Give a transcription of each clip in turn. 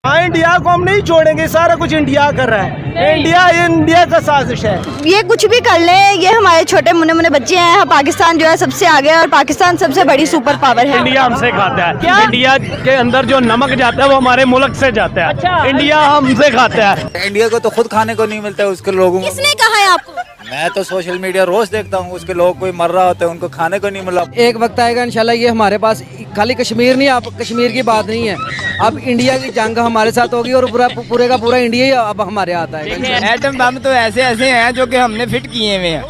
हाँ, इंडिया को हम नहीं छोड़ेंगे, सारा कुछ इंडिया कर रहा है। इंडिया का साजिश है। ये कुछ भी कर ले, ये हमारे छोटे मुन्ने मुन्ने बच्चे हैं। पाकिस्तान जो है सबसे आगे है और पाकिस्तान सबसे बड़ी सुपर पावर है। इंडिया हमसे खाता है। क्या? इंडिया के अंदर जो नमक जाता है वो हमारे मुल्क से जाता है। अच्छा, इंडिया हमसे खाता है। इंडिया को तो खुद खाने को नहीं मिलता है उसके लोगों को। किसने कहा है आपको? मैं तो सोशल मीडिया रोज देखता हूँ, उसके लोग कोई मर रहा होता है, उनको खाने को नहीं मिला। एक वक्त आएगा इंशाल्लाह ये हमारे पास खाली कश्मीर नहीं, अब कश्मीर की बात नहीं है, अब इंडिया की जंग हमारे साथ होगी और पूरे का पूरा इंडिया ही अब हमारे आता है। एटम बम तो ऐसे ऐसे हैं जो कि हमने फिट किए हुए हैं,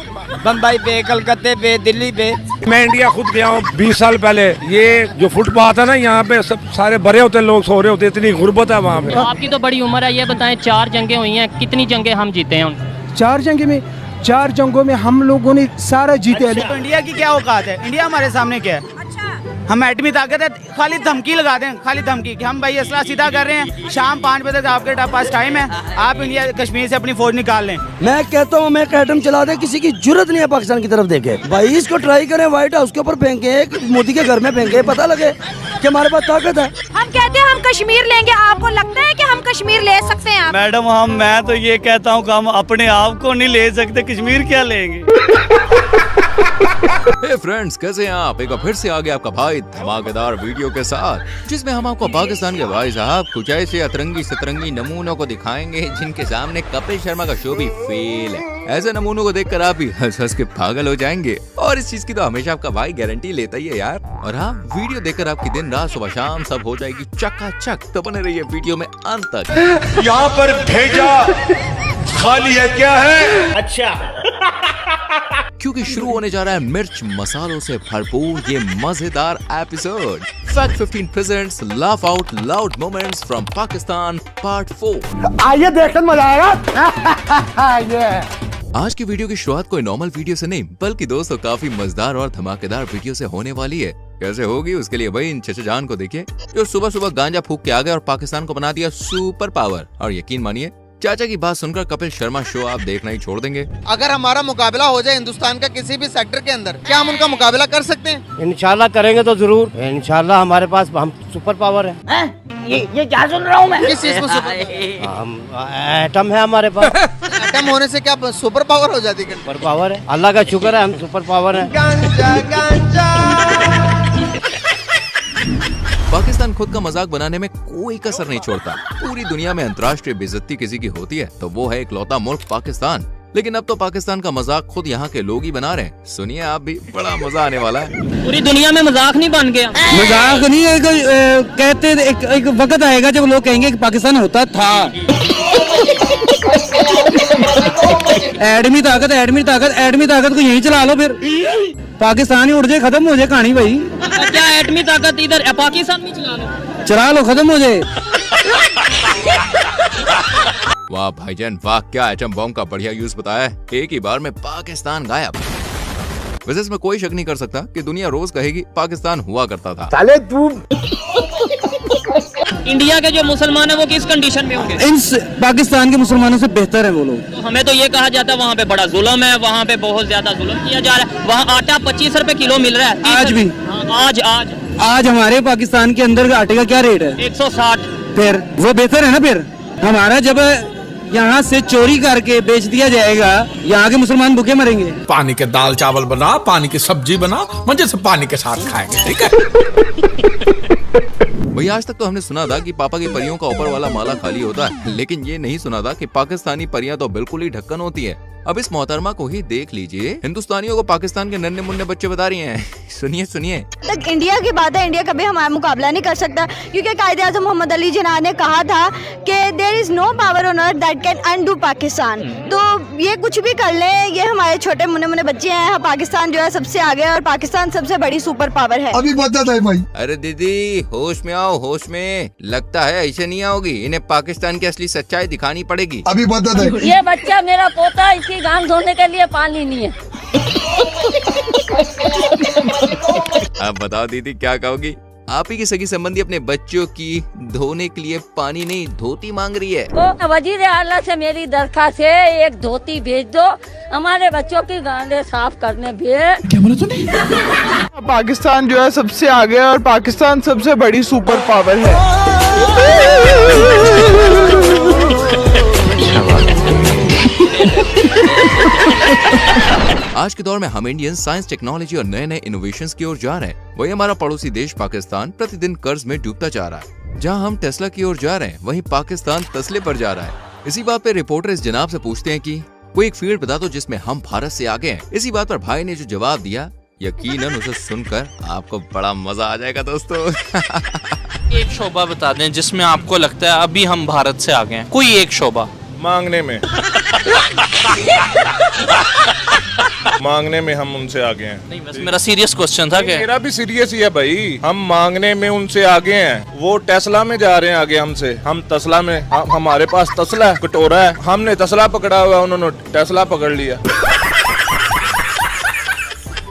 बम्बई पे, कलकत्ते पे, दिल्ली पे। मैं इंडिया खुद गया हूँ 20 साल पहले। ये जो फुटपाथ है ना, यहाँ पे सब सारे भरे होते, लोग सो रहे होते, इतनी गुर्बत है वहाँ पे। आपकी तो बड़ी उम्र है, ये बताएं 4 जंगें हुई हैं, कितनी जंगें हम जीते हैं? 4 जंगों में हम लोगों ने सारा जीते हैं। तो इंडिया की क्या औकात है? इंडिया हमारे सामने क्या है? हम एटमी ताकत है, खाली धमकी लगा दें, खाली धमकी कि हम भाई असला सीधा कर रहे हैं, शाम 5 बजे तक आपके पास टाइम है, आप इंडिया कश्मीर से अपनी फौज निकाल लें। मैं कहता हूँ मैं एटम चला दे, किसी की जरूरत नहीं है पाकिस्तान की तरफ देखे। भाई इसको ट्राई करें, व्हाइट हाउस के ऊपर फेंके, मोदी के घर में फेंके, पता लगे कि हमारे पास ताकत है। हम कहते हैं हम कश्मीर लेंगे, आपको लगता है कि हम कश्मीर ले सकते हैं? मैडम मैं तो ये कहता हूँ कि हम अपने आप को नहीं ले सकते, कश्मीर क्या लेंगे। हे फ्रेंड्स, कैसे हैं आप? एक बार फिर से आ गया आपका भाई धमाकेदार वीडियो के साथ, जिसमें हम आपको पाकिस्तान के भाई साहब कुछ ऐसे अतरंगी सतरंगी नमूनों को दिखाएंगे जिनके सामने कपिल शर्मा का शो भी फेल है। ऐसे नमूनों को देखकर आप भी हंस हंस के पागल हो जाएंगे, और इस चीज की तो हमेशा आपका भाई गारंटी लेता ही है यार। और हाँ, वीडियो देखकर आपकी दिन रात सुबह शाम सब हो जाएगी चकाचक, तो बने रहिए वीडियो में अंत तक। यहाँ पर भेजा खाली है, क्या है? अच्छा, क्योंकि शुरू होने जा रहा है मिर्च मसालों से भरपूर ये मजेदार episode. Fact 15 presents laugh out loud moments from Pakistan part 4। आइए देखकर मजा आएगा। आज की वीडियो की शुरुआत कोई नॉर्मल वीडियो से नहीं, बल्कि दोस्तों काफी मजेदार और धमाकेदार वीडियो से होने वाली है। कैसे होगी उसके लिए भाई इन चचा जान को देखिए, जो सुबह सुबह गांजा फूक के आ गए और पाकिस्तान को बना दिया सुपर पावर। और यकीन मानिए, चाचा की बात सुनकर कपिल शर्मा शो आप देखना ही छोड़ देंगे। अगर हमारा मुकाबला हो जाए हिंदुस्तान का किसी भी सेक्टर के अंदर, क्या हम उनका मुकाबला कर सकते हैं? इंशाल्लाह करेंगे तो जरूर। इंशाल्लाह हमारे पास हम सुपर पावर है। ये क्या सुन रहा हूँ मैं? किस चीज को सुपर? एटम है हमारे पास। एटम होने से क्या सुपर पावर हो जाती है? सुपर पावर है, अल्लाह का शुक्र है, हम सुपर पावर है। पाकिस्तान खुद का मजाक बनाने में कोई कसर नहीं छोड़ता। पूरी दुनिया में अंतर्राष्ट्रीय बेइज्जती किसी की होती है तो वो है इकलौता मुल्क पाकिस्तान। लेकिन अब तो पाकिस्तान का मजाक खुद यहाँ के लोग ही बना रहे हैं। सुनिए आप भी, बड़ा मजा आने वाला है। पूरी दुनिया में मजाक नहीं बन गया। मजाक नहीं है, कहते एक वक्त आएगा जब लोग कहेंगे कि पाकिस्तान होता था। एडमी ताकत को यहीं चला लो, फिर पाकिस्तान ही उड़ जाए, खत्म हो जाए कहानी भाई। क्या एटमी ताकत इधर पाकिस्तान में चला लो, खत्म हो जाए। वाह भाईजान वाह, क्या एटम बम का बढ़िया यूज बताया है। एक ही बार में पाकिस्तान गायब। वैसे इसमें कोई शक नहीं कर सकता कि दुनिया रोज कहेगी पाकिस्तान हुआ करता था। साले तू इंडिया के जो मुसलमान है वो किस कंडीशन में होंगे? इन पाकिस्तान के मुसलमानों से बेहतर है वो लोग। तो हमें तो ये कहा जाता है वहाँ पे बड़ा जुल्म है, वहाँ पे बहुत ज्यादा जुल्म किया जा रहा है। वहाँ आटा 25 रुपए किलो मिल रहा है आज भी। आज हमारे पाकिस्तान के अंदर आटे का क्या रेट है? 160। फिर वो बेहतर है ना। फिर हमारा जब यहाँ से चोरी करके बेच दिया जाएगा, यहाँ के मुसलमान भूखे मरेंगे। पानी के दाल चावल बना, पानी की सब्जी बना, मजे से पानी के साथ खाएंगे, ठीक है? भाई आज तक तो हमने सुना था कि पापा की परियों का ऊपर वाला माला खाली होता है, लेकिन ये नहीं सुना था कि पाकिस्तानी परियां तो बिल्कुल ही ढक्कन होती है। अब इस मोहतरमा को ही देख लीजिए, हिंदुस्तानियों को पाकिस्तान के नन्हे मुन्ने बच्चे बता रही हैं। सुनिए सुनिए। तक इंडिया की बात है, इंडिया कभी हमारा मुकाबला नहीं कर सकता, क्योंकि कायदे-ए-आज़म मोहम्मद अली जिन्ना ने कहा था कि there is no power on earth that can undo Pakistan. तो ये कुछ भी कर ले, ये हमारे छोटे मुन्ने मुन्ने बच्चे हैं। पाकिस्तान जो है सबसे आगे है और पाकिस्तान सबसे बड़ी सुपर पावर है। अभी बता है भाई। अरे दीदी होश में आओ, होश में। लगता है ऐसे नहीं आओगी, इन्हें पाकिस्तान की असली सच्चाई दिखानी पड़ेगी। अभी बता है। ये बच्चा मेरा पोता, इसकी गांग धोने के लिए पानी नहीं है। अब बताओ दीदी क्या कहोगी? आप ही की सगी संबंधी अपने बच्चों की धोने के लिए पानी नहीं धोती मांग रही है। तो वजीर आला से मेरी दरखास्त है, एक धोती भेज दो, हमारे बच्चों की गांडें साफ करने भेज। क्या बोला तूने? पाकिस्तान जो है सबसे आगे है और पाकिस्तान सबसे बड़ी सुपर पावर है। आज के दौर में हम इंडियन साइंस, टेक्नोलॉजी और नए नए इनोवेशंस की ओर जा रहे हैं। वही हमारा पड़ोसी देश पाकिस्तान प्रतिदिन कर्ज में डूबता जा रहा है। जहां हम टेस्ला की ओर जा रहे हैं, वहीं पाकिस्तान तस्ले पर जा रहा है। इसी बात पे रिपोर्टर इस जनाब से पूछते हैं कि कोई एक फील्ड बता दो जिसमें हम भारत से आगे हैं। इसी बात पर भाई ने जो जवाब दिया, यकीनन उसे सुनकर आपको बड़ा मजा आ जाएगा दोस्तों। एक शोबा बता दें जिसमें आपको लगता है अभी हम भारत से आगे हैं, कोई एक शोबा। मांगने में मांगने में हम उनसे आगे हैं। नहीं, बस मेरा सीरियस क्वेश्चन था कि मेरा भी सीरियस ही है भाई, हम मांगने में उनसे आगे हैं। वो टेस्ला में जा रहे हैं आगे हमसे, हम तस्ला में। हमारे पास तस्ला है, कटोरा है, हमने तस्ला पकड़ा हुआ, उन्होंने टेस्ला पकड़ लिया।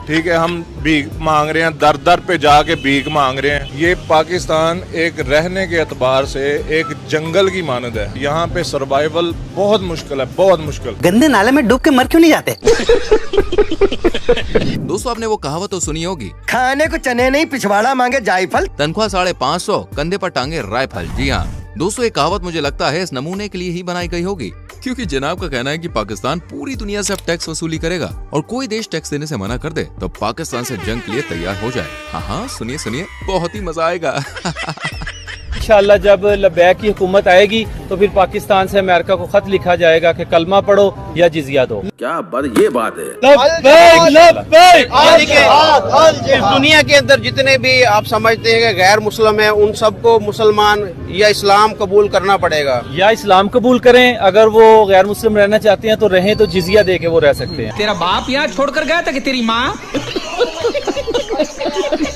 ठीक है, हम भीख मांग रहे हैं, दर दर पे जाके भीख मांग रहे हैं। ये पाकिस्तान एक रहने के एतबार से एक जंगल की मानद है। यहाँ पे सर्वाइवल बहुत मुश्किल है, बहुत मुश्किल। गंदे नाले में डूब के मर क्यों नहीं जाते? दोस्तों, आपने वो कहावत तो सुनी होगी, खाने को चने नहीं पिछवाड़ा मांगे जायफल, तनख्वाह 550, कंधे पर टांगे राइफल। जी हाँ दोस्तों, ये कहावत मुझे लगता है इस नमूने के लिए ही बनाई गई होगी, क्योंकि जनाब का कहना है कि पाकिस्तान पूरी दुनिया से अब टैक्स वसूली करेगा और कोई देश टैक्स देने से मना कर दे तो पाकिस्तान से जंग के लिए तैयार हो जाए। हाँ, सुनिए सुनिए, बहुत ही मजा आएगा। इंशाअल्लाह जब लबैक की हुकूमत आएगी तो फिर पाकिस्तान से अमेरिका को खत लिखा जाएगा कि कलमा पढ़ो या जिजिया दो। क्या बात, ये बात है। इस दुनिया के अंदर जितने भी आप समझते हैं कि गैर मुस्लिम है, उन सबको मुसलमान या इस्लाम कबूल करना पड़ेगा। या इस्लाम कबूल करें, अगर वो गैर मुस्लिम रहना चाहते हैं तो रहें, तो जिजिया दे के वो रह सकते हैं। तेरा बाप यहाँ छोड़कर गया था कि तेरी माँ?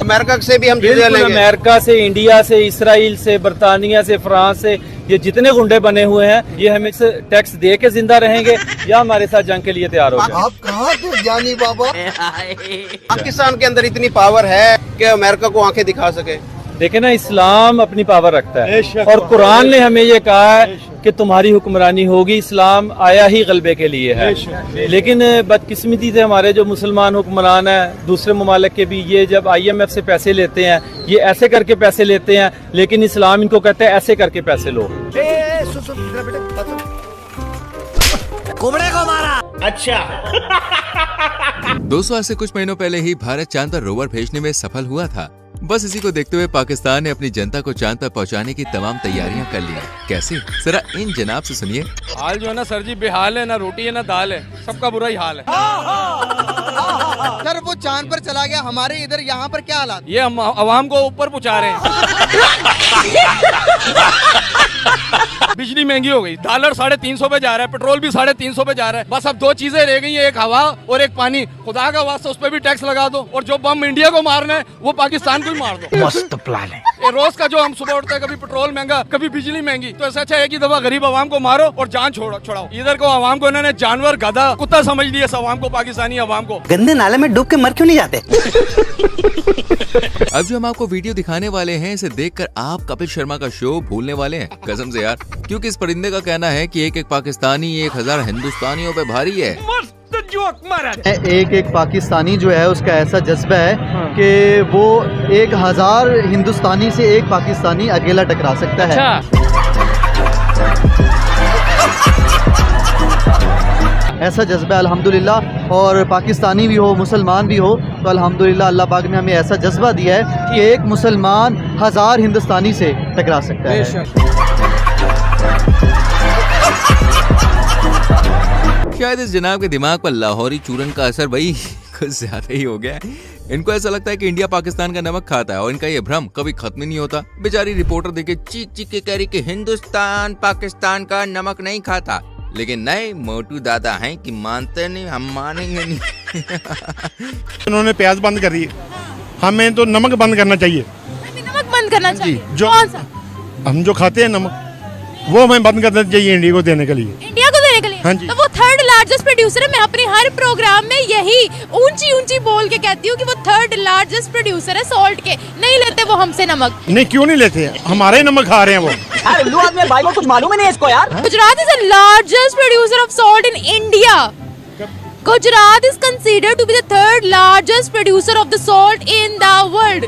अमेरिका से भी हम जिजिया लेंगे। अमेरिका से, इंडिया से, इसराइल से, बरतानिया से, फ्रांस से, ये जितने गुंडे बने हुए हैं, ये हमें टैक्स दे के जिंदा रहेंगे या हमारे साथ जंग के लिए तैयार हो जाए। आप कहाँ थे जानी बाबा? पाकिस्तान के अंदर इतनी पावर है कि अमेरिका को आंखें दिखा सके। देखे ना, इस्लाम अपनी पावर रखता है और कुरान ने हमें ये कहा है कि तुम्हारी हुक्मरानी होगी। इस्लाम आया ही गलबे के लिए है, लेकिन बदकिस्मती से हमारे जो मुसलमान हुक्मरान हैं दूसरे ममालिक के भी, ये जब IMF से पैसे लेते हैं, ये ऐसे करके पैसे लेते हैं, लेकिन इस्लाम इनको कहते हैं ऐसे करके पैसे लो। कुबड़े को मारा। अच्छा। दोस्तों, ऐसे कुछ महीनों पहले ही भारत चांद पर रोवर भेजने में सफल हुआ था। बस इसी को देखते हुए पाकिस्तान ने अपनी जनता को चांद पर पहुंचाने की तमाम तैयारियां कर ली हैं। कैसे, जरा इन जनाब से सुनिए। हाल जो है ना सर जी, बेहाल है, ना रोटी है ना दाल है, सबका बुरा ही हाल है। सर वो चांद पर चला गया, हमारे इधर यहाँ पर क्या हालात? ये हम आवाम को ऊपर पहुंचा रहे हैं। बिजली महंगी हो गई, डॉलर 350 पे जा रहा है, पेट्रोल भी 350 पे जा रहा है। बस अब दो चीजें रह गई है, एक हवा और एक पानी। खुदा का वास्ता उस पर भी टैक्स लगा दो, और जो बम इंडिया को मारना है वो पाकिस्तान को ही मार दो। मस्त प्लान है। रोज का जो हम सुबह उठते हैं, कभी पेट्रोल महंगा, कभी बिजली महंगी, तो ऐसा अच्छा है कि दफा गरीब आवाम को मारो और जान छुड़ाओ। इधर को आवाम को इन्होंने जानवर, गधा, कुत्ता समझ लिया, इस आवाम को, पाकिस्तानी आवाम को। गंदे नाले में डूब के मर क्यों नहीं जाते? अब जो हम आपको वीडियो दिखाने वाले हैं, इसे देखकर आप कपिल शर्मा का शो भूलने वाले हैं, कसम से यार, क्योंकि इस परिंदे का कहना है कि एक एक पाकिस्तानी 1000 हिंदुस्तानियों पे भारी है। एक एक पाकिस्तानी जो है उसका ऐसा जज्बा है कि वो 1000 हिंदुस्तानी से एक पाकिस्तानी अकेला टकरा सकता है। ऐसा जज्बा अल्हम्दुलिल्लाह, और पाकिस्तानी भी हो, मुसलमान भी हो, तो अल्हम्दुलिल्लाह अल्लाह पाक ने हमें ऐसा जज्बा दिया है कि एक मुसलमान 1000 हिंदुस्तानी से टकरा सकता है। शायद इस जनाब के दिमाग पर लाहौरी चूरन का असर भाई कुछ ज्यादा ही हो गया है। इनको ऐसा लगता है कि इंडिया पाकिस्तान का नमक खाता है और इनका ये भ्रम कभी खत्म नहीं होता। बेचारी रिपोर्टर देखे चीख चीख के कह रही कि हिंदुस्तान पाकिस्तान का नमक नहीं खाता, लेकिन नए मोटू दादा हैं कि मानते नहीं, हम मानेंगे नहीं। उन्होंने प्याज बंद कर दी, हमें तो नमक बंद करना चाहिए। नमक बंद करना चाहिए, जो हम जो खाते हैं नमक, वो हमें बंद करना चाहिए इंडिया को देने के लिए। इंडिया को देने के लिए? हाँ जी। तो वो 3rd लार्जेस्ट प्रोड्यूसर है। मैं अपने हर प्रोग्राम में यही ऊंची ऊंची बोल के कहती हूँ कि वो 3rd लार्जेस्ट प्रोड्यूसर है सॉल्ट के। नहीं लेते वो हमसे नमक। नहीं, क्यों नहीं लेते? हमारे ही नमक खा रहे हैं वो। उल्लू आदमी भाई को कुछ मालूम ही नहीं इसको यार। Gujarat is the largest producer of salt in India. Gujarat is considered to be the 3rd largest producer of the salt in the world.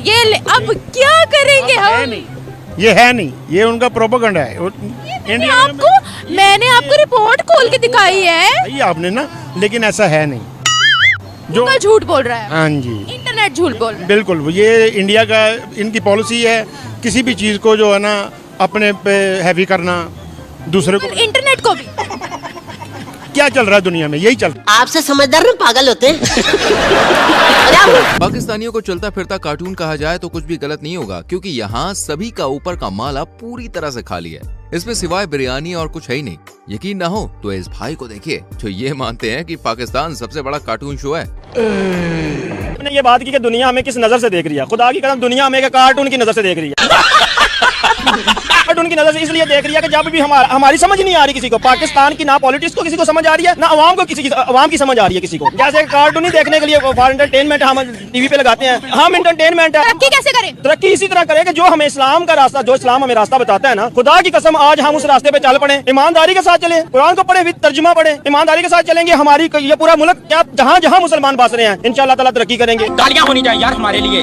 ये अब क्या करेंगे हम? ये है नहीं, ये उनका प्रोपेगेंडा है। इंडिया मैंने आपको रिपोर्ट खोल के दिखाई है। आपने ना, लेकिन ऐसा है नहीं। गूगल झूठ बोल रहा है, हाँ जी, इंटरनेट झूठ बोल रहा है। बिल्कुल ये इंडिया का इनकी पॉलिसी है, किसी भी चीज़ को जो है ना अपने पे हैवी करना, दूसरे को। इंटरनेट को भी क्या चल रहा है दुनिया में, यही चल रहा है। आपसे समझदार ना पागल होते हैं। पाकिस्तानियों को चलता फिरता कार्टून कहा जाए तो कुछ भी गलत नहीं होगा, क्योंकि यहाँ सभी का ऊपर का माला पूरी तरह से खाली है। इसमें सिवाय बिरयानी और कुछ है ही नहीं। यकीन ना हो तो इस भाई को देखिए जो ये मानते हैं कि पाकिस्तान सबसे बड़ा कार्टून शो है। आपने ये बात की कि दुनिया हमें किस नजर से देख रही है, खुदा की कसम दुनिया हमें कार्टून की नजर से देख रही है। कार्टून की नजर से इसलिए देख रही है कि जब भी हमारी समझ नहीं आ रही किसी को, पाकिस्तान की ना पॉलिटिक्स को किसी को समझ आ रही है, ना अवाम को अवाम की समझ आ रही है किसी को। जैसे कार्टून ही देखने के लिए फॉर एंटरटेनमेंट हम टीवी पे लगाते हैं, हम एंटरटेनमेंट है। तरक्की कैसे करें? तरक्की इसी तरह करें कि जो हमें इस्लाम का रास्ता, जो इस्लाम हमें रास्ता बताता है ना, खुदा की कसम आज हम उस रास्ते पे चल पड़े, ईमानदारी के साथ चले, कुरान को पढ़े, तर्जुमा पढ़े, ईमानदारी के साथ चलेंगे, हमारी ये पूरा मुल्क क्या जहाँ जहाँ मुसलमान बस रहे हैं इंशाअल्लाह ताला तरक्की करेंगे। गालियाँ होनी चाहिए यार हमारे लिए।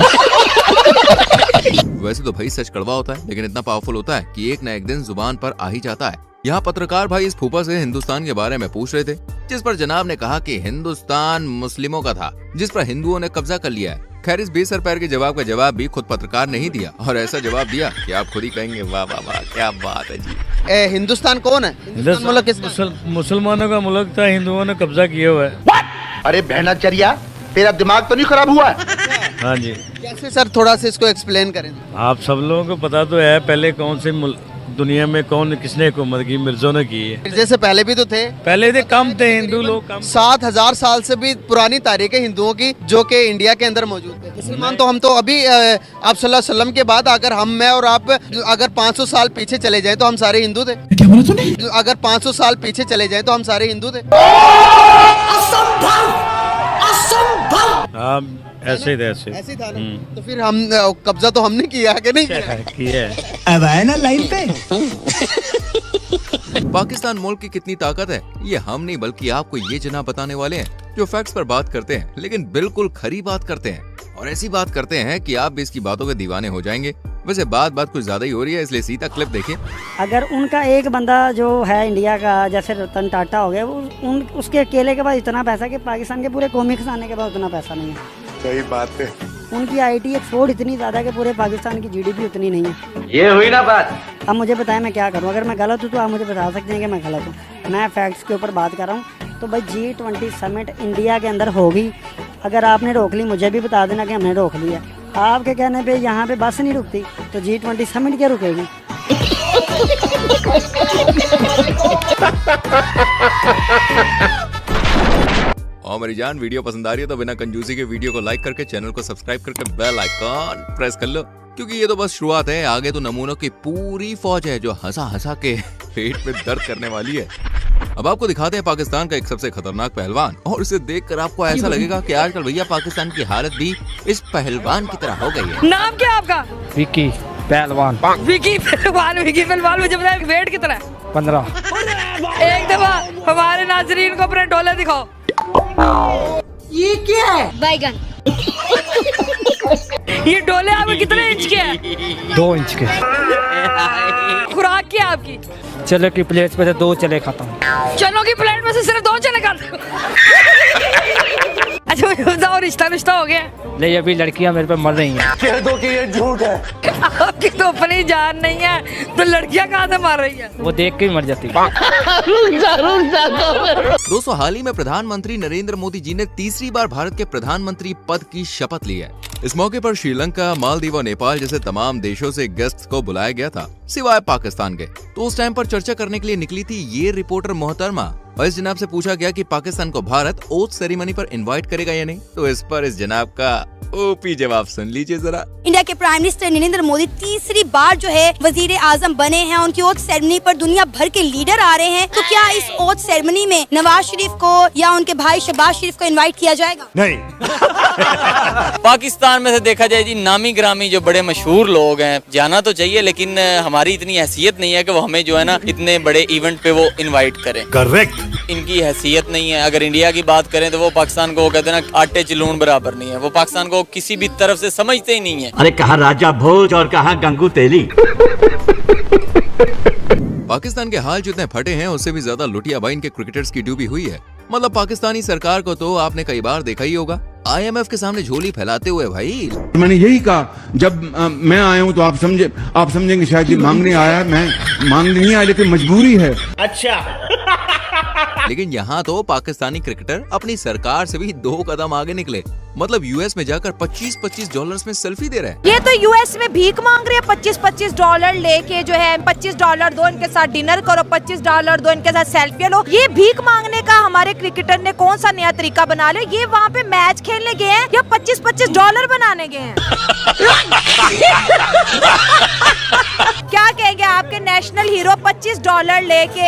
वैसे तो भाई सच कड़वा होता है, लेकिन इतना पावरफुल होता है कि एक न एक दिन जुबान पर आ ही जाता है। यहाँ पत्रकार भाई इस फूफा से हिंदुस्तान के बारे में पूछ रहे थे, जिस पर जनाब ने कहा कि हिंदुस्तान मुस्लिमों का था, जिस पर हिंदुओं ने कब्जा कर लिया है। खैर इस बेसर पैर के जवाब का जवाब भी खुद पत्रकार ने ही दिया, और ऐसा जवाब दिया कि आप खुद ही कहेंगे वाह वाह वाह क्या बात है जी। हिंदुस्तान कौन है? मुल्क मुसलमानों का मुल्क था, हिंदुओं ने कब्जा किया हुआ है। अरे बहनाचर्या, तेरा दिमाग तो नहीं खराब हुआ है? हाँ जी। कैसे सर, थोड़ा सा इसको एक्सप्लेन करें। आप सब लोगों को पता तो है पहले कौन से दुनिया में कौन किसने हुकूमत की, मिर्जों ने की है। जैसे पहले भी तो थे, पहले थे कम थे हिंदू लोग, कम। 7000 साल से भी पुरानी तारीख है हिंदुओं की, जो कि इंडिया के अंदर मौजूद है। मुसलमान तो हम तो अभी आप सल्लल्लाहु अलैहि वसल्लम के बाद अगर हम, मैं और आप अगर 500 साल पीछे चले जाए तो हम सारे हिंदू थे। क्या बोला तूने? अगर 500 साल पीछे चले जाए तो हम सारे हिंदू थे। हाँ ऐसे थे, ऐसे था ना। तो फिर हम कब्जा तो हमने किया कि नहीं किया? अब आए ना लाइन पे। पाकिस्तान मुल्क की कितनी ताकत है ये हम नहीं बल्कि आपको ये जनाब बताने वाले हैं, जो फैक्ट्स पर बात करते हैं लेकिन बिल्कुल खरी बात करते हैं, और ऐसी बात करते हैं कि आप भी इसकी बातों के दीवाने हो जाएंगे। वैसे बात कुछ ज्यादा ही हो रही है, इसलिए सीधा क्लिप देखिए। अगर उनका एक बंदा जो है इंडिया का, जैसे रतन टाटा हो गया, उसके अकेले के पास इतना पैसा कि पाकिस्तान के पूरे कौमी खजाने के पास उतना पैसा नहीं है। सही बात है। उनकी आईटी एक्सपोर्ट इतनी ज्यादा है कि पूरे पाकिस्तान की जीडीपी उतनी नहीं है। ये हुई ना बात। अब मुझे बताएं मैं क्या करूं? अगर मैं गलत हूं तो आप मुझे बता सकते हैं कि मैं गलत हूं। मैं फैक्ट्स के ऊपर बात कर रहा हूं। तो भाई G20 समिट इंडिया के अंदर होगी, अगर आपने रोक ली मुझे भी बता देना कि हमने रोक लिया। आपके कहने पे यहाँ पे बस नहीं रुकती तो G20 समिट क्या रुकेगी? और मेरी जान वीडियो पसंद आ रही है तो बिना कंजूसी के वीडियो को लाइक करके चैनल को सब्सक्राइब करके बेल आइकॉन प्रेस कर लो, क्योंकि ये तो बस शुरुआत है। आगे तो नमूनों की पूरी फौज है जो हंसा हंसा के पेट में दर्द करने वाली है। अब आपको दिखाते हैं पाकिस्तान का एक सबसे खतरनाक पहलवान, और इसे देखकर आपको ऐसा लगेगा कि आजकल भैया पाकिस्तान की हालत भी इस पहलवान की तरह हो गई है। नाम क्या आपका? विकी पहलवान। विकी पहलवान मुझे बताया वेट कितना है? 15। एक दफा हमारे नाजरीन को अपने डोले दिखाओ। ये क्या है? बैगन। ये डोले आपके कितने इंच के हैं? 2 इंच के। खुराक क्या आपकी? चलो की प्लेट पे से 2 चले खाता हूँ। चलो की प्लेट में से सिर्फ 2 चने खाता हूँ। अच्छा मुझे बताओ, रिश्ता हो गया? नहीं, अभी लड़कियां मेरे पे मर रही हैं। कह दो कि ये झूठ है। आपकी तो अपनी जान नहीं है तो लड़कियां कहाँ से मर रही हैं? वो देख के ही मर जाती है। दोस्तों, हाल ही में प्रधानमंत्री नरेंद्र मोदी जी ने तीसरी बार भारत के प्रधानमंत्री पद की शपथ ली है। इस मौके पर श्रीलंका, मालदीव और नेपाल जैसे तमाम देशों से गेस्ट को बुलाया गया था, सिवाय पाकिस्तान के। तो उस टाइम पर चर्चा करने के लिए निकली थी ये रिपोर्टर मोहतरमा, और इस जनाब से पूछा गया कि पाकिस्तान को भारत ओथ सेरेमनी पर इनवाइट करेगा या नहीं। तो इस पर इस जनाब का ओपी जवाब सुन लीजिए जरा। इंडिया के प्राइम मिनिस्टर नरेंद्र मोदी तीसरी बार जो है वजीर आजम बने हैं। उनकी ओथ सेरेमनी पर दुनिया भर के लीडर आ रहे हैं। तो क्या इस ओथ सेरेमनी में नवाज शरीफ को या उनके भाई शहबाज शरीफ को इनवाइट किया जाएगा? नहीं। पाकिस्तान में से देखा जाए जी, नामी ग्रामी जो बड़े मशहूर लोग हैं, जाना तो चाहिए, लेकिन हमारी इतनी हैसियत नहीं है कि वो हमें जो है ना इतने बड़े इवेंट पे वो इनवाइट करें। करेक्ट। इनकी हैसियत नहीं है। अगर इंडिया की बात करें तो वो पाकिस्तान को कहते हैं ना आटे चिलून बराबर नहीं है। वो पाकिस्तान को किसी भी तरफ से समझते ही नहीं है। अरे कहाँ राजा भोज और कहाँ गंगू तेली। पाकिस्तान के हाल जितने फटे हैं उससे भी ज्यादा लुटियाबाइन के क्रिकेटर्स की डूबी हुई है। मतलब पाकिस्तानी सरकार को तो आपने कई बार देखा ही होगा IMF के सामने झोली फैलाते हुए भाई। मैंने यही कहा जब मैं आया हूँ तो आप समझेंगे शायद ये मांगने आया, मैं मांगने नहीं आया लेकिन मजबूरी है। अच्छा लेकिन यहाँ तो पाकिस्तानी क्रिकेटर अपनी सरकार से भी 2 कदम आगे निकले। मतलब US में जाकर $25 में सेल्फी दे रहे हैं। ये तो US में भीख मांग रहे हैं, $25 लेके जो है $25 दो, इनके साथ डिनर करो, $25 दो, इनके साथ सेल्फी लो। ये भीख मांगने का हमारे क्रिकेटर ने कौन सा नया तरीका बना लिया? ये वहाँ पे मैच खेलने गए हैं या $25 बनाने गए हैं? क्या कहेंगे आपके नेशनल हीरो $25 लेके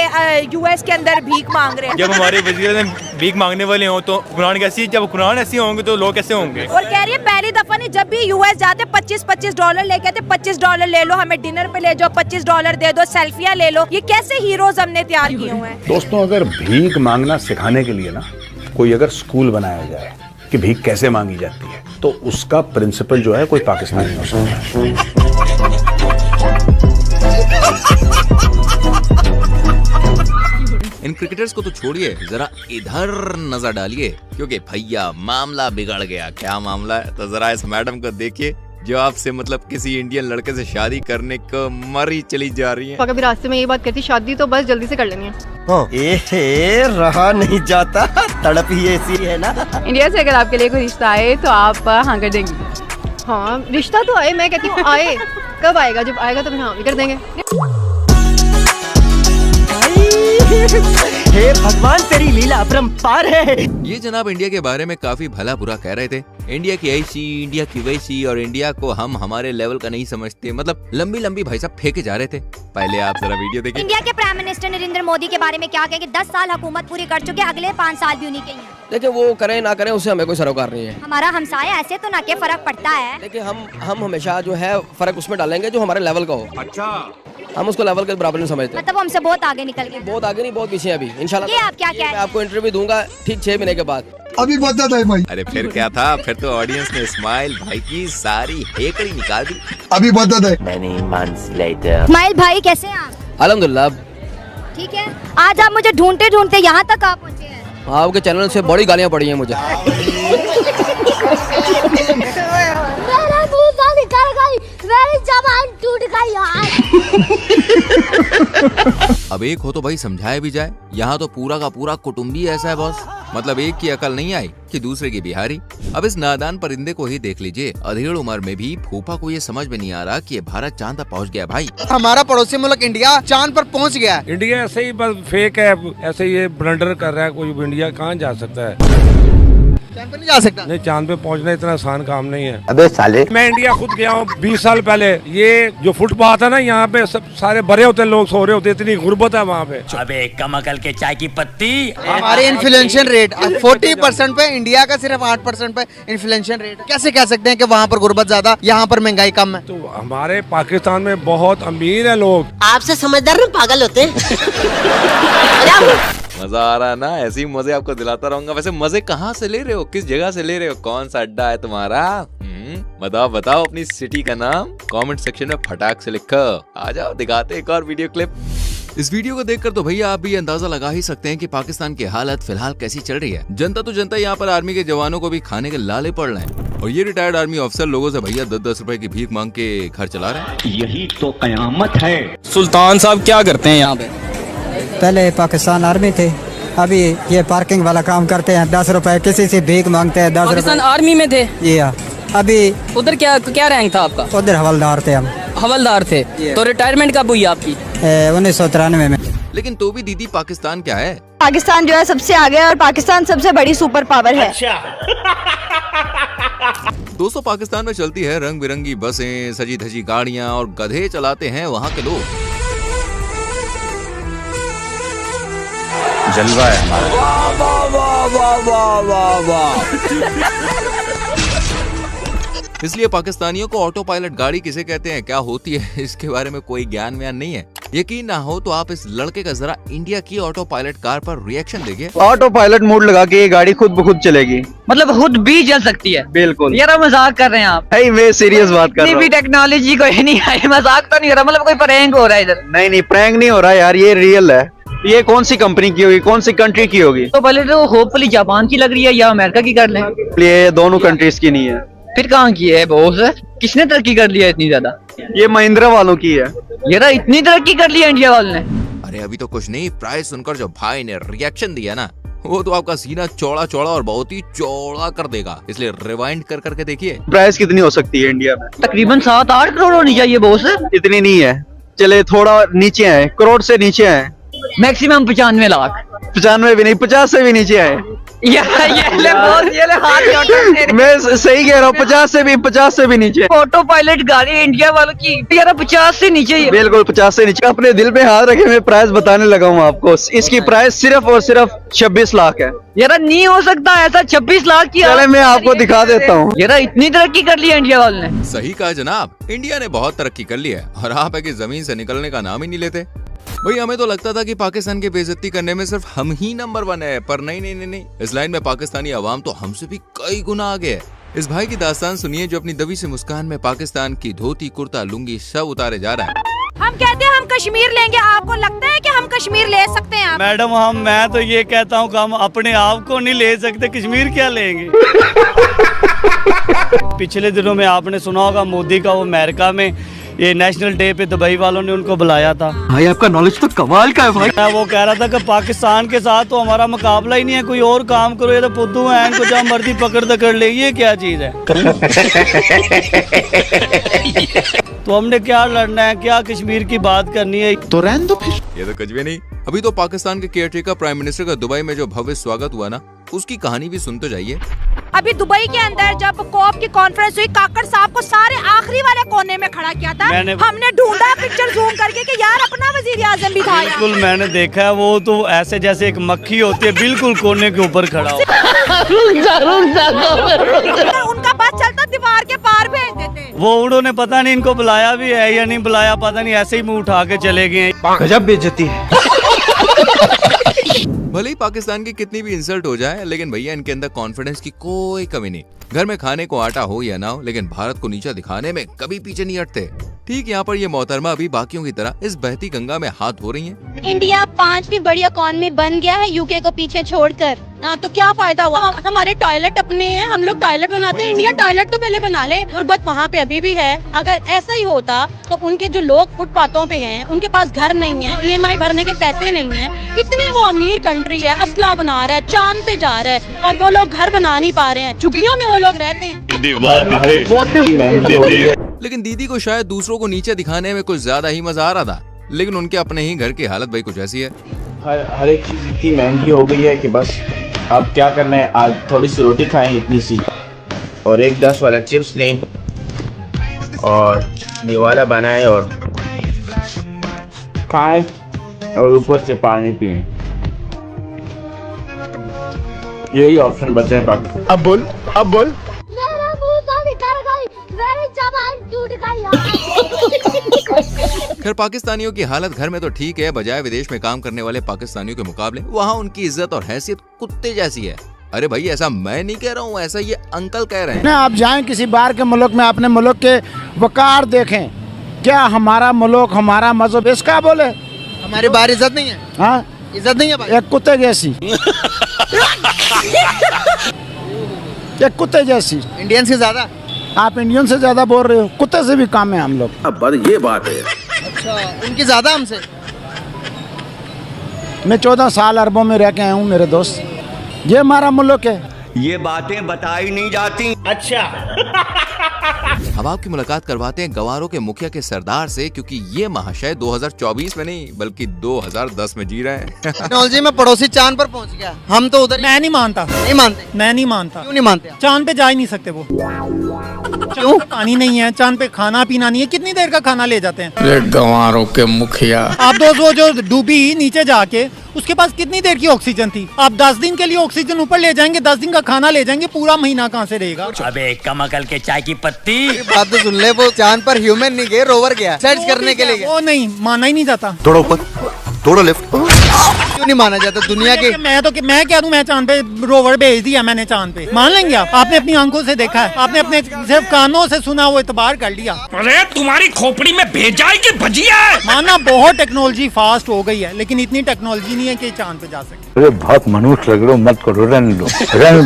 US के अंदर भीख मांग रहे हैं? जब हमारे वजीर भीख मांगने वाले हों तो कुरान कैसी, जब कुरान ऐसे होंगे तो लोग कैसे होंगे? और कह रही है पहली दफा नहीं, जब भी US जाते $25 लेके आते, $25 ले लो, हमें डिनर पे ले जाओ, $25 दे दो, सेल्फियां ले लो। ये कैसे हीरोज हमने तैयार किए हुए हैं? दोस्तों, अगर भीख मांगना सिखाने के लिए ना कोई अगर स्कूल बनाया जाए कि भीख कैसे मांगी जाती है, तो उसका प्रिंसिपल जो है कोई पाकिस्तानी हो सकता है। इन क्रिकेटर्स को तो छोड़िए, जरा इधर नजर डालिए क्योंकि भैया मामला बिगड़ गया। क्या मामला है? तो जरा इस मैडम को देखिए जो आपसे मतलब किसी इंडियन लड़के से शादी करने को मरी चली जा रही है। कभी रास्ते में ये बात कहती, शादी तो बस जल्दी से कर लेनी है। रहा नहीं जाता, तड़प ही ऐसी है ना। इंडिया से अगर आपके लिए कोई रिश्ता आए तो आप हाँ कर देंगी? हाँ, रिश्ता तो आए, मैं कहती हूँ आए। कब आएगा? जब आएगा तो फिर हाँ भी कर देंगे। हे भगवान, तेरी लीला अपरंपार है। ये जनाब इंडिया के बारे में काफी भला बुरा कह रहे थे। इंडिया की ऐसी, इंडिया की वैसी, और इंडिया को हम हमारे लेवल का नहीं समझते। मतलब लंबी लंबी भाई साहब फेंके जा रहे थे। पहले आप जरा वीडियो देखिए। इंडिया के प्राइम मिनिस्टर नरेंद्र मोदी के बारे में क्या कहें कि 10 साल हुकूमत पूरी कर चुके, अगले 5 साल भी उन्हीं के ही हैं। देखिए, वो करें ना करें उससे हमें कोई सरोकार नहीं है। हमारा हमसाया ऐसे तो ना के फर्क पड़ता है। देखिए, हम हमेशा जो है फर्क उसमें डालेंगे जो हमारे लेवल का हो। अच्छा, हम उसको लेवल के बराबर नहीं समझते। मतलब हमसे बहुत आगे निकल गए। बहुत आगे नहीं, बहुत पीछे अभी इंशाल्लाह। ये आप क्या कह रहे हैं? मैं आपको इंटरव्यू दूंगा ठीक 6 महीने के बाद। अभी बता दे भाई। अरे फिर क्या था? फिर तो ऑडियंस ने इस्माइल भाई की सारी हेकड़ी निकाल दी। अभी बता दे। इस्माइल भाई कैसे हैं आप? अल्हम्दुलिल्लाह ठीक है। आज आप मुझे ढूंढते ढूंढते यहाँ तक आप पहुँचे हैं। आपके चैनल से बड़ी गालियाँ पड़ी हैं मुझे। मेरी ज़बान टूट गई यार। अब एक हो तो भाई समझाया भी जाए। यहाँ तो पूरा का पूरा कुटुंबी ऐसा है बॉस। मतलब एक की अकल नहीं आई कि दूसरे की बिहारी। अब इस नादान परिंदे को ही देख लीजिए। अधेड़ उम्र में भी फूफा को ये समझ में नहीं आ रहा कि ये भारत चांद तक पहुँच गया। भाई, हमारा पड़ोसी मुल्क इंडिया चांद पर पहुँच गया। इंडिया ऐसे ही बस फेक है, ऐसे ये ब्लंडर कर रहा है। कोई इंडिया कहाँ जा सकता है? चांद पे नहीं जा सकता। नहीं, चांद पे पहुंचना इतना आसान काम नहीं है। अबे साले, मैं इंडिया खुद गया हूँ 20 साल पहले। ये जो फुटपाथ है ना, यहाँ पे सब सारे भरे होते, लोग सो रहे होते, इतनी गुर्बत है वहाँ पे। अबे कम अकल के चाय की पत्ती। हमारे इन्फ्लेशन रेट 40% पे, इंडिया का सिर्फ 8% पे इन्फ्लेशन रेट। कैसे कह सकते हैं कि वहाँ पर गुर्बत ज्यादा, यहाँ पर महंगाई कम है? तो हमारे पाकिस्तान में बहुत अमीर है लोग। आपसे समझदार ना पागल होते हैं। मजा आ रहा है ना? ऐसे ही मजे आपको दिलाता रहूंगा। वैसे मजे कहाँ से ले रहे हो? किस जगह से ले रहे हो? कौन सा अड्डा है तुम्हारा? बताओ बताओ अपनी सिटी का नाम कमेंट सेक्शन में फटाक से लिखो। आ जाओ, दिखाते एक और वीडियो क्लिप। इस वीडियो को देखकर तो भैया आप भी अंदाजा लगा ही सकते हैं कि पाकिस्तान की हालत फिलहाल कैसी चल रही है। जनता तो जनता, यहाँ पर आर्मी के जवानों को भी खाने के लाले पड़ रहे हैं। और ये रिटायर्ड आर्मी ऑफिसर लोगों से भैया 10-10 रुपए की भीख मांग के घर चला रहे हैं। यही तो कयामत है। सुल्तान साहब क्या करते हैं यहाँ पे? पहले पाकिस्तान आर्मी थे, अभी ये पार्किंग वाला काम करते हैं। 10 रुपए किसी से भीख मांगते हैं। 10 पाकिस्तान आर्मी में थे? ये अभी उधर क्या रैंक था आपका? उधर हवलदार थे हम। हवलदार थे? तो रिटायरमेंट कब हुई आपकी? 1993 में। लेकिन तो भी दीदी, पाकिस्तान क्या है? पाकिस्तान जो है सबसे आगे है और पाकिस्तान सबसे बड़ी सुपर पावर है। दोस्तों, पाकिस्तान में चलती है रंग बिरंगी बसें, सजी धजी गाड़ियां और गधे चलाते हैं वहाँ के लोग। जलवा है हमारा। वाह वाह वाह वाह वाह वाह। इसलिए पाकिस्तानियों को ऑटो पायलट गाड़ी किसे कहते हैं, क्या होती है, इसके बारे में कोई ज्ञान व्यान नहीं है। यकीन ना हो तो आप इस लड़के का जरा इंडिया की ऑटो पायलट कार पर रिएक्शन देखिए। ऑटो पायलट मोड लगा के ये गाड़ी खुद ब खुद चलेगी। मतलब खुद भी चल सकती है? बिल्कुल। यार मजाक कर रहे हैं आप? मैं सीरियस बात कर रहा हूँ। टेक्नोलॉजी कोई नहीं आई, मजाक तो नहीं हो रहा, मतलब कोई प्रैंक हो रहा है इधर? नहीं, प्रैंक नहीं हो रहा यार, ये रियल है। ये कौन सी कंपनी की होगी, कौन सी कंट्री की होगी? तो पहले तो होपफुली जापान की लग रही है या अमेरिका की कर लें। ये दोनों कंट्रीज की नहीं है। फिर कहाँ की है बॉस? किसने तरक्की कर लिया इतनी ज्यादा? ये महिंद्रा वालों की है। यार इतनी तरक्की कर ली है इंडिया वालों ने। अरे अभी तो कुछ नहीं, प्राइस सुनकर जो भाई ने रिएक्शन दिया ना, वो तो आपका सीना चौड़ा चौड़ा और बहुत ही चौड़ा कर देगा, इसलिए रिवाइंड कर करके देखिए। प्राइस कितनी हो सकती है इंडिया में? तकरीबन 7-8 करोड़ होनी चाहिए बॉस। इतनी नहीं है, चले थोड़ा नीचे है, करोड़ से नीचे है। मैक्सिमम 95 लाख। 95 भी नहीं, 50 से भी नीचे है। ये ले हाथ मैं सही कह रहा हूँ, 50 से भी नीचे। ऑटो पायलट गाड़ी इंडिया वालों की यार 50 से नीचे ही। बिल्कुल 50 से नीचे। अपने दिल पे हाथ रखे मैं प्राइस बताने लगा हूँ आपको। इसकी प्राइस सिर्फ और सिर्फ 26 लाख है। यार नहीं हो सकता ऐसा, 26 लाख की। चले मैं आपको दिखा देता हूँ। यार इतनी तरक्की कर ली है इंडिया वालों ने। सही कहा जनाब, इंडिया ने बहुत तरक्की कर ली है और आप है कि जमीन से निकलने का नाम ही नहीं लेते। भाई हमें तो लगता था कि पाकिस्तान की बेइज्जती करने में सिर्फ हम ही नंबर 1 है, पर नहीं। इस लाइन में पाकिस्तानी अवाम तो हमसे भी कई गुना आगे है। इस भाई की दास्तान सुनिए जो अपनी दबी से मुस्कान में पाकिस्तान की धोती, कुर्ता, लुंगी सब उतारे जा रहा है। हम कहते हैं हम कश्मीर लेंगे, आपको लगता है कि हम कश्मीर ले सकते हैं? मैडम मैं तो ये कहता हूँ कि हम अपने आप को नहीं ले सकते, कश्मीर क्या लेंगे। पिछले दिनों में आपने सुना होगा मोदी का वो अमेरिका में ये नेशनल डे पे दुबई वालों ने उनको बुलाया था। भाई आपका नॉलेज तो कमाल का है भाई। वो कह रहा था कि पाकिस्तान के साथ तो हमारा मुकाबला ही नहीं है, कोई और काम करो, ये तो पुद्दू है, इनको जहाँ मर्जी पकड़ ले, ये क्या चीज है। तो हमने क्या लड़ना है, क्या कश्मीर की बात करनी है? तो रहने दो फिर। ये तो कुछ भी नहीं। अभी तो पाकिस्तान के केयरटेकर प्राइम मिनिस्टर का दुबई में जो भव्य स्वागत हुआ ना, उसकी कहानी भी सुन तो जाइए। अभी दुबई के अंदर जब कोप की कॉन्फ्रेंस हुई, काकड़ साहब को सारे आखिरी वाले कोने में खड़ा किया था। हमने ढूंढा पिक्चर जूम करके कि यार अपना वजीर आजम भी था। बिल्कुल मैंने देखा है, वो तो ऐसे जैसे एक मक्खी होती है, बिल्कुल कोने के ऊपर खड़ा हो। उनका बस चलता दीवार के पार भेज देते। वो उन्होंने पता नहीं इनको बुलाया भी है या नहीं बुलाया, पता नहीं, ऐसे ही मुंह उठा के चले गए। गजब बेइज्जती है। भले ही पाकिस्तान की कितनी भी इंसल्ट हो जाए, लेकिन भैया इनके अंदर कॉन्फिडेंस की कोई कमी नहीं। घर में खाने को आटा हो या ना हो, लेकिन भारत को नीचा दिखाने में कभी पीछे नहीं हटते। ठीक यहाँ पर ये मोहतरमा अभी बाकियों की तरह इस बहती गंगा में हाथ धो रही हैं। इंडिया 5वीं बड़ी इकॉनमी बन गया है यूके को पीछे छोड़कर। तो क्या फायदा हुआ? हमारे टॉयलेट अपने हैं, हम लोग टॉयलेट बनाते हैं। इंडिया टॉयलेट तो पहले बना ले। गुर्बत वहाँ पे अभी भी है। अगर ऐसा ही होता तो उनके जो लोग फुटपाथों पे हैं, उनके पास घर नहीं है, EMI भरने के पैसे नहीं है। इतनी वो अमीर कंट्री है, असला बना रहा है, चांद पे जा रहा है, और वो लोग घर बना नहीं पा रहे हैं। झुग्गियों में वो लोग रहते हैं। लेकिन दीदी को शायद दूसरों को नीचे दिखाने में कुछ ज्यादा ही मजा आ रहा था, लेकिन उनके अपने ही घर की हालत भाई कुछ ऐसी है। हर एक चीज इतनी महंगी हो गई है कि बस अब क्या करना है, आज थोड़ी सी रोटी खाएं इतनी सी, और एक 10 वाला चिप्स लें और निवाला बनाएं और खाएं और ऊपर से पानी पिएं। यही ऑप्शन बचे हैं पाकिस्तान। अब बोल खैर पाकिस्तानियों की हालत घर में तो ठीक है, बजाय विदेश में काम करने वाले पाकिस्तानियों के मुकाबले वहाँ उनकी इज्जत और हैसियत कुत्ते जैसी है। अरे भाई ऐसा मैं नहीं कह रहा हूँ, ऐसा ये अंकल कह रहे हैं। आप जाएं किसी बाहर के मुल्क में, अपने मुल्क के वकार देखें, क्या हमारा मुल्क, हमारा मजहब इसका बोले हमारी बाहर इज्जत नहीं है। हाँ इज्जत नहीं है भाई। एक कुत्ते जैसी एक कुत्ते जैसी। इंडियन से ज्यादा आप इंडियन से ज्यादा बोल रहे हो, कुत्ते से भी कम है हम लोग। अब ये बात है। अच्छा उनकी ज्यादा हमसे। मैं 14 साल अरबों में रह के आया हूँ मेरे दोस्त, ये हमारा मुल्क है। ये बातें बताई नहीं जाती। अच्छा अब आपकी मुलाकात करवाते हैं गवारों के मुखिया के सरदार से, क्योंकि ये महाशय 2024 में नहीं बल्कि 2010 में जी रहे हैं। टेक्नोलॉजी में पड़ोसी चांद पर पहुंच गया, हम तो उधर। मैं नहीं मानता। नहीं मानते? मैं नहीं मानता। क्यों नहीं मानते? चांद पे जा ही नहीं सकते वो। क्यों? पानी नहीं है चांद पे, खाना पीना नहीं है, कितनी देर का खाना ले जाते हैं गंवारों के मुखिया। आप दोस्त वो जो डूबी नीचे जाके, उसके पास कितनी देर की ऑक्सीजन थी? आप 10 दिन के लिए ऑक्सीजन ऊपर ले जाएंगे, 10 दिन का खाना ले जाएंगे, पूरा महीना कहाँ से रहेगा? अबे कमकल के चाय की पत्ती। बात तो सुन ले, वो चांद पर ह्यूमन नहीं गए, रोवर गया सर्च करने के लिए। वो नहीं माना ही नहीं जाता। थोड़ा ऊपर, थोड़ा लेफ्ट। क्यों नहीं माना जाता दुनिया के? मैं क्या दूं, मैं चांद पे रोवर भेज दिया मैंने चांद पे, मान लेंगे आप? आपने अपनी आंखों से देखा है, आपने अपने सिर्फ कानों से सुना, वो इतबार कर लिया। अरे तुम्हारी खोपड़ी में भेजा है कि भजिया है? माना बहुत टेक्नोलॉजी फास्ट हो गई है, लेकिन इतनी टेक्नोलॉजी नहीं है कि चांद पे जा सके। अरे बहुत मनुष्य लग रहे हो, मत करो, रहने दो,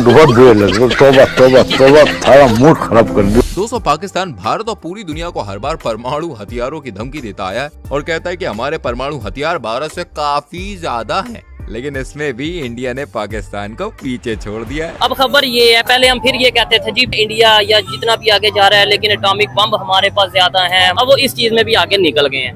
बहुत बुरे लग रहे हो, तौबा तौबा तौबा, सारा मूड खराब कर दिया। दोस्तों, पाकिस्तान भारत और पूरी दुनिया को हर बार परमाणु हथियारों की धमकी देता आया है और कहता है कि हमारे परमाणु हथियार भारत से काफी ज्यादा हैं। लेकिन इसमें भी इंडिया ने पाकिस्तान को पीछे छोड़ दिया है। अब खबर ये है, पहले हम फिर ये कहते थे जी इंडिया या जितना भी आगे जा रहा है, लेकिन एटॉमिक बम हमारे पास ज्यादा है। अब वो इस चीज में भी आगे निकल गए हैं।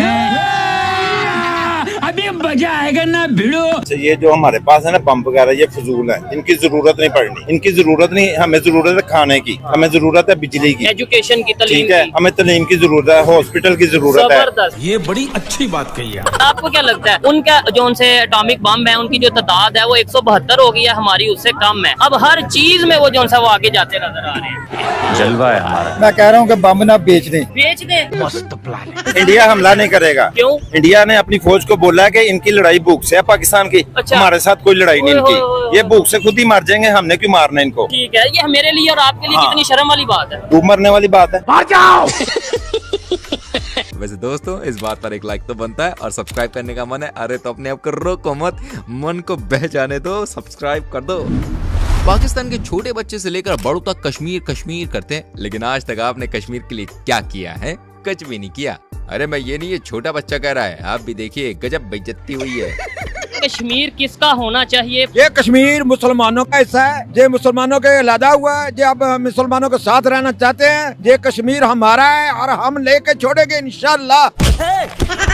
अभी मजा आएगा ना भिड़ो। ये जो हमारे पास है ना बम वगैरह, ये फजूल है, इनकी जरूरत नहीं पड़नी, इनकी जरूरत नहीं, हमें जरूरत है खाने की, हमें जरूरत है बिजली की, एजुकेशन की, तालीम ठीक है, हमें तालीम की जरूरत है, हॉस्पिटल की जरूरत है। ये बड़ी अच्छी बात कही है। आपको क्या लगता है, उनका जो उनसे एटॉमिक बम है, उनकी जो तादाद है वो 172 हो गई है, हमारी उससे कम है। अब हर चीज में वो जो वो आगे जाते नजर आ रहे हैं। जलवा है हमारा। मैं कह रहा हूँ कि बम ना बेच दें। बेच दें। मस्त प्लान है। इंडिया हमला नहीं करेगा। क्यों? इंडिया ने अपनी फौज को बोला है कि इनकी लड़ाई भूख से है पाकिस्तान की। अच्छा। हमारे साथ कोई लड़ाई नहीं इनकी, ये भूख से खुद ही मर जाएंगे, हमने क्यों मारना इनको? ठीक है, ये मेरे लिए और आपके लिए कितनी शर्म वाली बात है। खूब मरने वाली बात है। मार जाओ। वैसे दोस्तों, इस बात पर एक लाइक तो बनता है और सब्सक्राइब करने का मन है, अरे तो अपने आप करो को मत, मन को बह जाने दो, सब्सक्राइब कर दो। पाकिस्तान के छोटे बच्चे से लेकर बड़ों तक कश्मीर कश्मीर करते हैं, लेकिन आज तक आपने कश्मीर के लिए क्या किया है? कुछ भी नहीं किया। अरे मैं ये नहीं, ये छोटा बच्चा कह रहा है, आप भी देखिए, गजब बेइज्जती हुई है। कश्मीर किसका होना चाहिए? ये कश्मीर मुसलमानों का हिस्सा है, ये मुसलमानों के अलहदा हुआ है, ये अब मुसलमानों के साथ रहना चाहते हैं। ये कश्मीर हमारा है और हम लेके छोड़ेंगे इंशाल्लाह।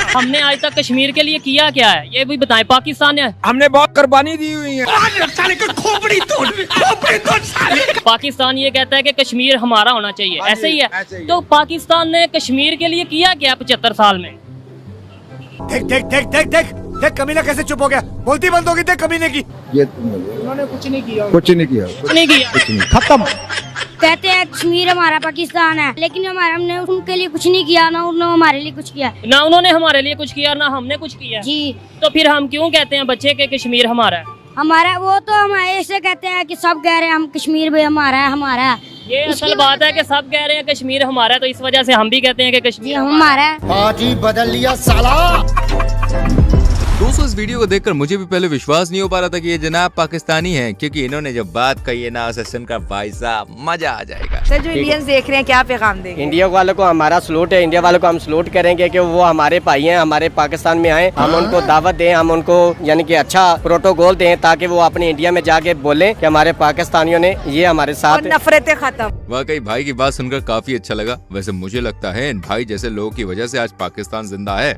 हमने आज तक कश्मीर के लिए किया क्या है, ये भी बताएं। पाकिस्तान है, हमने बहुत कुर्बानी दी हुई है। पाकिस्तान ये कहता है कि कश्मीर हमारा होना चाहिए, ऐसे ही है। तो पाकिस्तान ने कश्मीर के लिए किया क्या 75 साल में? देख देख देख देख देख देख, कमीना कैसे चुप हो गया, बोलती बंद होगी, देख कमीने की। ये उन्होंने कुछ नहीं किया, कुछ नहीं किया, कुछ नहीं किया, खत्म। कहते हैं कश्मीर हमारा पाकिस्तान है, लेकिन हमने उनके लिए कुछ नहीं किया, ना उन्होंने हमारे लिए कुछ किया। ना उन्होंने हमारे लिए कुछ किया, ना हमने कुछ किया जी। तो फिर हम क्यों कहते हैं बच्चे के कश्मीर हमारा है? हमारा वो तो हम ऐसे कहते हैं कि सब कह रहे हैं हम कश्मीर भी हमारा है, हमारा है। ये असल बात है कि सब कह रहे हैं कश्मीर हमारा है, तो इस वजह से हम भी कहते हैं कि कश्मीर हमारा है। आज ही बदल लिया साला। दोस्तों, इस वीडियो को देखकर मुझे भी पहले विश्वास नहीं हो पा रहा था कि ये जनाब पाकिस्तानी हैं, क्योंकि इन्होंने जब बात कही है ना, उसे सुनकर भाई साहब मजा आ जाएगा। सर, जो इंडियंस देख रहे हैं, क्या पैगाम देंगे? इंडिया वालों को हमारा सलूट है, इंडिया वालों को हम सलूट करेंगे कि वो हमारे भाई हैं, हमारे पाकिस्तान में आए, हम उनको दावत दें, हम उनको यानी कि अच्छा प्रोटोकॉल दें, ताकि वो अपने इंडिया में जाके बोले कि हमारे पाकिस्तानियों ने ये हमारे साथ नफरतें खत्म। वाकई भाई की बात सुनकर काफी अच्छा लगा। वैसे मुझे लगता है इन भाई जैसे लोगों की वजह से आज पाकिस्तान जिंदा है।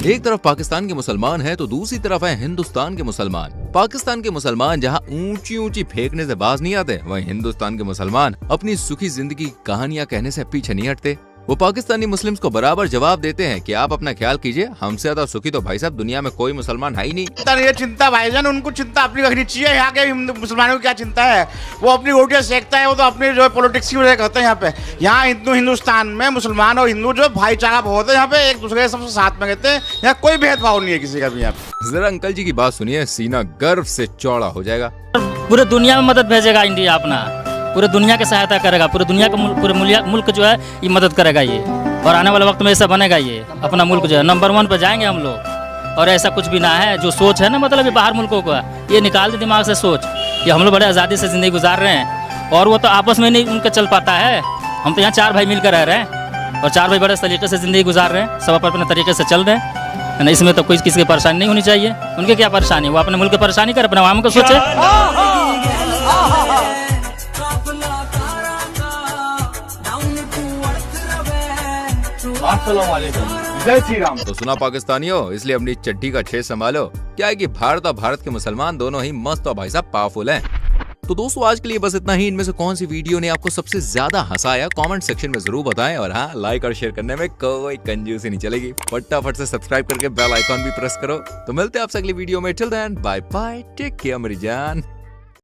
एक तरफ पाकिस्तान के मुसलमान हैं तो दूसरी तरफ है हिंदुस्तान के मुसलमान। पाकिस्तान के मुसलमान जहां ऊंची ऊंची फेंकने से बाज नहीं आते, वहीं हिंदुस्तान के मुसलमान अपनी सुखी जिंदगी की कहानियां कहने से पीछे नहीं हटते। वो पाकिस्तानी मुस्लिम्स को बराबर जवाब देते हैं कि आप अपना ख्याल कीजिए, हमसे ज्यादा सुखी तो भाई साहब दुनिया में कोई मुसलमान है ही नहीं। ये चिंता भाईजान, उनको चिंता अपनी रखनी चाहिए। यहाँ के मुसलमानों की क्या चिंता है, वो अपनी रोटियां सेकता है, वो तो अपनी जो पॉलिटिक्स की वजह करते हैं। यहाँ पे यहाँ हिंदुस्तान में मुसलमान और हिंदू जो भाईचारा बहुत है, यहाँ पे एक दूसरे के सबसे साथ में रहते हैं, यहाँ कोई भेदभाव नहीं है किसी का भी। यहाँ पे जरा अंकल जी की बात सुनिए, सीना गर्व से चौड़ा हो जाएगा। पूरे दुनिया में मदद भेजेगा इंडिया, अपना पूरे दुनिया की सहायता करेगा, पूरे दुनिया का पूरे मुल्क जो है ये मदद करेगा ये, और आने वाले वक्त में ऐसा बनेगा ये, अपना मुल्क जो है नंबर 1 पर जाएंगे हम लोग। और ऐसा कुछ भी ना है, जो सोच है ना मतलब ये बाहर मुल्कों का, ये निकाल दे दिमाग से सोच। ये हम लोग बड़े आज़ादी से ज़िंदगी गुजार रहे हैं, और वो तो आपस में नहीं उनका चल पाता है। हम तो यहाँ 4 भाई मिलकर रह रहे हैं, और 4 भाई बड़े तरीके से ज़िंदगी गुजार रहे हैं, सब अपने तरीके से चल रहे हैं। इसमें तो कोई किसी की परेशानी नहीं होनी चाहिए। उनकी क्या परेशानी, वो अपने मुल्क की परेशानी कर, अपने आवाम को सोचे। जय श्री राम। तो सुना पाकिस्तानियों, इसलिए अपनी चड्डी का छेद संभालो। क्या है कि भारत और भारत के मुसलमान दोनों ही मस्त और भाई साहब पावरफुल हैं। तो दोस्तों, आज के लिए बस इतना ही। इनमें से कौन सी वीडियो ने आपको सबसे ज्यादा हंसाया, कमेंट सेक्शन में जरूर बताएं। और हाँ, लाइक और शेयर करने में कोई कंजूसी नहीं चलेगी। फटाफट से सब्सक्राइब करके बेल आइकॉन भी प्रेस करो। तो मिलते हैं आपसे अगली वीडियो में। Till then bye bye, take care मेरी जान।